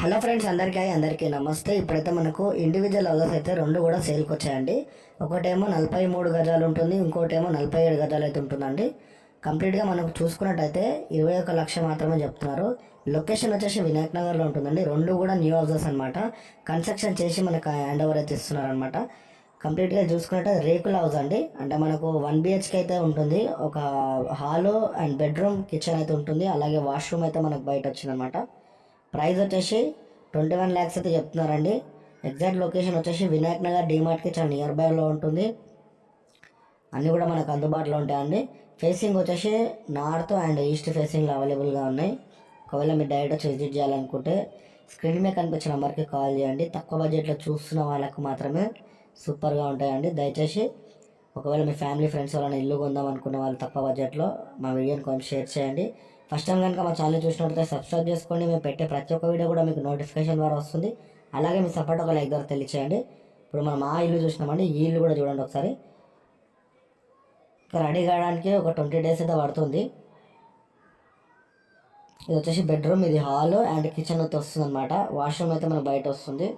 Hello friends, అందరికీ నమస్తే. ఇప్పుడైతే మనకు ఇండివిజువల్ హౌసెస్ అయితే రెండు కూడా సేల్కి వచ్చాయండి. ఒకటేమో 43 గజాలు ఉంటుంది, ఇంకోటేమో 47 గజాలు అయితే ఉంటుందండి. కంప్లీట్గా మనకు చూసుకున్నట్టయితే 21 లక్ష మాత్రమే చెప్తున్నారు. లొకేషన్ వచ్చేసి వినాయక్ నగర్లో ఉంటుందండి. రెండు కూడా న్యూ హౌసెస్ అనమాట. కన్స్ట్రక్షన్ చేసి మనకు హ్యాండ్ ఓవర్ అయితే ఇస్తున్నారనమాట. కంప్లీట్గా చూసుకున్నట్టు రేకుల హౌస్ అండి. అంటే మనకు 1 బిహెచ్కే అయితే ఉంటుంది. ఒక హాలు అండ్ బెడ్రూమ్, కిచెన్ అయితే ఉంటుంది. అలాగే వాష్రూమ్ అయితే మనకు బయట వచ్చిందనమాట. ప్రైస్ వచ్చేసి 21 ల్యాక్స్ అయితే చెప్తున్నారండి. ఎగ్జాక్ట్ లొకేషన్ వచ్చేసి వినాయక్ నగర్ డీమార్ట్కి చాలా నియర్ బైలో ఉంటుంది. అన్నీ కూడా మనకు అందుబాటులో ఉంటాయండి. ఫేసింగ్ వచ్చేసి నార్త్ అండ్ ఈస్ట్ ఫేసింగ్లో అవైలబుల్గా ఉన్నాయి. ఒకవేళ మీరు డైరెక్ట్ వచ్చి విజిట్ చేయాలనుకుంటే స్క్రీన్ మీద కనిపించిన నెంబర్కి కాల్ చేయండి. తక్కువ బడ్జెట్లో చూస్తున్న వాళ్ళకు మాత్రమే సూపర్గా ఉంటాయండి. దయచేసి ఒకవేళ మీ ఫ్యామిలీ ఫ్రెండ్స్ వాళ్ళని ఇల్లు కొందాం అనుకునే వాళ్ళు తక్కువ బడ్జెట్లో మా వీడియోని కొంచెం షేర్ చేయండి. ఫస్ట్ టైం కనుక మా ఛానల్ చూసినట్లయితే సబ్స్క్రైబ్ చేసుకోండి. మేము పెట్టే ప్రతి ఒక్క వీడియో కూడా మీకు నోటిఫికేషన్ ద్వారా వస్తుంది. అలాగే మీ సపోర్ట్ ఒక లైక్ ద్వారా తెలియచేయండి. ఇప్పుడు మనం ఆ ఇల్లు చూసినామండి, ఈ ఇల్లు కూడా చూడండి ఒకసారి. ఇంకా రెడీ కావడానికి ఒక 20 డేస్ అయితే పడుతుంది. ఇది వచ్చేసి బెడ్రూమ్, ఇది హాల్ అండ్ కిచెన్ అయితే వస్తుంది అనమాట. వాష్రూమ్ అయితే మనకు బయట వస్తుంది.